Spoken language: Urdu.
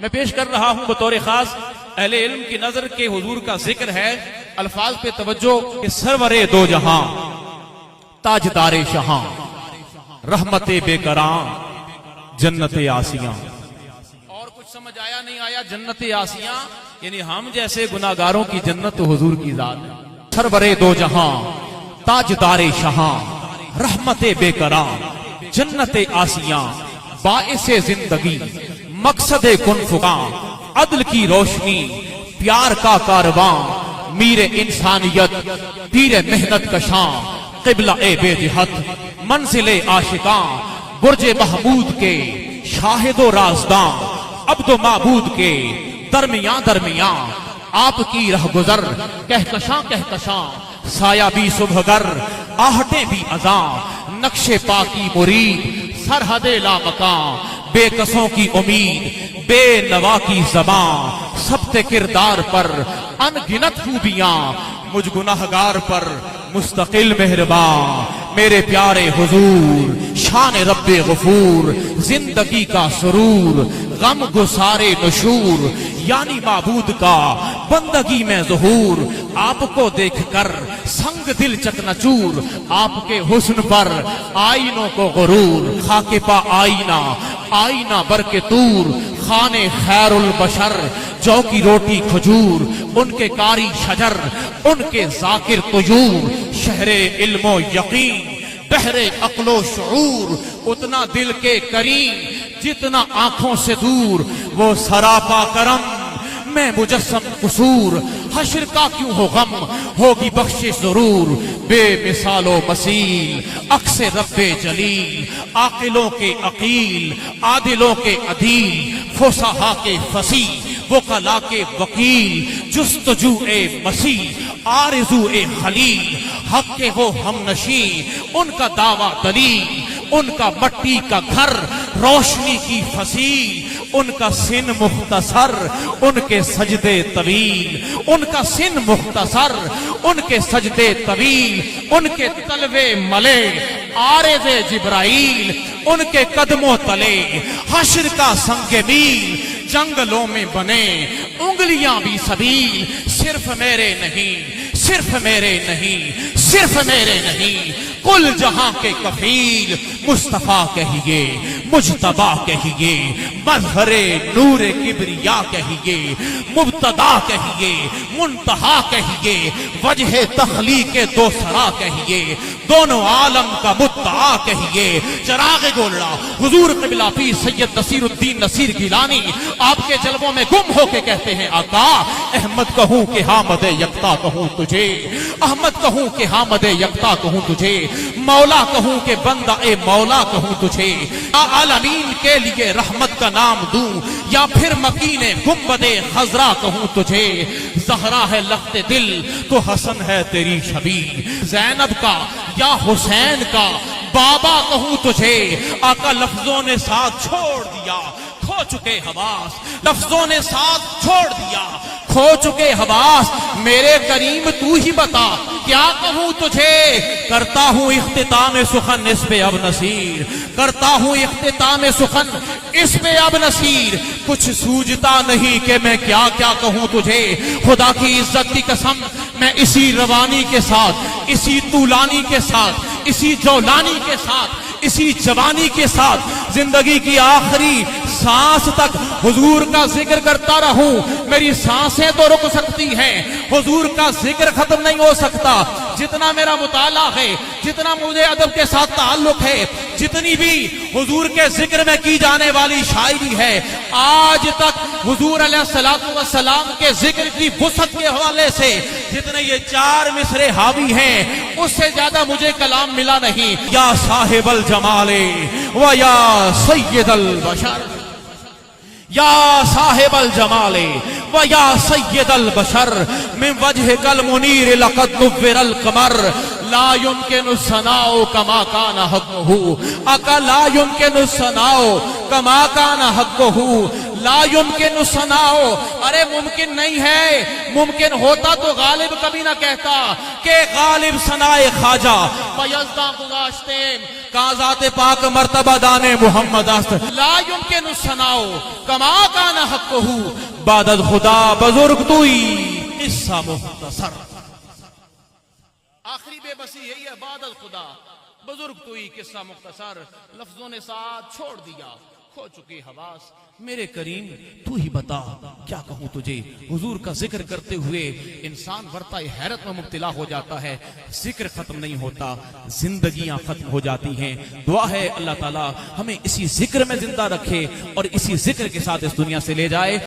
میں پیش کر رہا ہوں بطور خاص اہل علم کی نظر کے حضور کا ذکر ہے، الفاظ پہ توجہ کہ سرور دو جہاں، تاجدار شہاں، رحمت بے کراں، جنت آسیاں۔ اور کچھ سمجھ آیا نہیں آیا؟ جنت آسیاں یعنی ہم جیسے گناہگاروں کی جنت تو حضور کی ذات ہے۔ سرور دو جہاں، تاجدار شہاں، رحمت بے کراں، جنت آسیاں، باعث زندگی، مقصد کن فکاں، عدل کی روشنی، پیار کا کارواں، میر انسانیت، پیر محنت کشاں، قبلہ بے جہت، منزل عاشقاں، برج محمود کے شاہد و رازداں، عبد و معبود کے درمیان درمیان، آپ کی رہ گزر کہکشاں کہکشاں، سایہ بھی صبح گر، آہٹیں بھی اذاں، نقش پاکی مرید، سرحد لامکاں، بے کسوں کی امید، بے نوا کی زباں، سبت کردار پر ان گنت خوبیاں، مجھ گناہگار پر مستقل مہرباں، میرے پیارے حضور شان رب غفور، زندگی کا سرور، غم گسارے نشور، یعنی معبود کا بندگی میں ظہور، آپ کو دیکھ کر سنگ دل چکنچور، آپ کے حسن پر آئینوں کو غرور، خاک پا آئینہ آئینہ بر کے طور، خانے خیر البشر، جو کی روٹی کھجور، ان کے کاری شجر، ان کے ذاکر طیور، شہر علم و یقین، بحر عقل و شعور، اتنا دل کے کریم جتنا آنکھوں سے دور، وہ سراپا کرم میں مجسم قصور، حشر کا کیوں ہو غم، ہوگی بخشش ضرور، بے مثال و مثیل عکس رب جلیل، عاقلوں کے عقیل، عادلوں کے عدیل، فصحا کے فصیح، وکلا کے وکیل، جستجو مسیح، آرزو خلیل، حق کے ہو ہم نشیں، ان کا دعویٰ دلیل، ان کا مٹی کا گھر روشنی کی فصیل، ان کا سن مختصر، ان کے سجدے طویل، ان کا سن مختصر، ان کے سجدے طویل، ان کے تلوے ملے عارض جبرائیل، ان کے قدموں تلے حشر کا سنگ میل، جنگلوں میں بنے انگلیاں بھی سبیل، صرف میرے نہیں، صرف میرے نہیں، صرف میرے نہیں، کل جہاں کے کفیل، مصطفیٰ کہیے، مجتبیٰ کہیے، مظہر نور کبریا کہیے، مبتدا کہیے، منتہا کہیے، وجہ تخلیق دوسرا کہیے، دونوں عالم کا مدعا کہیے، چراغ گولڑا حضور قبلہ پیر سید نصیر الدین نصیر گیلانی آپ کے جلووں میں گم ہو کے کہتے ہیں آقا، احمد کہوں کہ حامد یکتا کہوں تجھے، احمد کہوں کہ حامد یکتا کہوں تجھے، مولا کہوں کہ بندہ اے مولا کہوں تجھے، عالمین کے لیے رحمت کا نام دوں یا پھر مکین گنبد خضرا کہوں تجھے، زہرا ہے لخت دل تو حسن ہے تیری شبیہ، زینب کا یا حسین کا بابا کہوں تجھے، آقا لفظوں نے ساتھ چھوڑ دیا کھو چکے حواس، لفظوں نے ساتھ چھوڑ دیا کھو چکے حواس، میرے کریم تو ہی بتا کیا کہوں تجھے، کرتا ہوں اختتام سخن اس پہ اب نصیر، کرتا ہوں اختتام سخن اس پہ اب نصیر، کچھ سوجتا نہیں کہ میں کیا کیا کہوں تجھے، خدا کی عزت کی قسم میں اسی روانی کے ساتھ، اسی طولانی کے ساتھ، اسی جولانی کے ساتھ، اسی جوانی کے ساتھ زندگی کی آخری سانس تک حضور کا ذکر کرتا رہوں، میری سانسیں تو رک سکتی ہیں، حضور کا ذکر ختم نہیں ہو سکتا، جتنا میرا مطالعہ ہے، جتنا مجھے ادب کے ساتھ تعلق ہے، جتنی بھی حضور کے ذکر میں کی جانے والی شاعری ہے، آج تک حضور علیہ السلام کے ذکر کی وسعت کے حوالے سے جتنے یہ 4 مصرے حاوی ہیں اس سے زیادہ مجھے کلام ملا نہیں، یا صاحب الجمال و یا سید البشر، یا صاحب الجمال و یا سید البشر، من وجهك المنیر لقد نور القمر، لا يمكن الثناء كما كان حقه آقا لا يمكن الثناء كما كان حقه لا يمكن الثناء ارے ممکن نہیں ہے، ممکن ہوتا تو غالب کبھی نہ کہتا کہ غالب ثنائے خواجہ فیضداں گذاشتے کہاں ذات پاک مرتبہ دان محمد است لا يمكن الثناء كما كان حقه بعد خدا بزرگ توئی قصہ مختصر. آخری بے بسی یہی ہے، بعد خدا بزرگ توئی قصہ مختصر. لفظوں نے ساتھ چھوڑ دیا، کھو چکی حواس. میرے کریم تو ہی بتا کیا کہوں تجھے. حضور کا ذکر کرتے ہوئے انسان ورطہ حیرت میں مبتلا ہو جاتا ہے. ذکر ختم نہیں ہوتا، زندگیاں ختم ہو جاتی ہیں. دعا ہے اللہ تعالی ہمیں اسی ذکر میں زندہ رکھے اور اسی ذکر کے ساتھ اس دنیا سے لے جائے.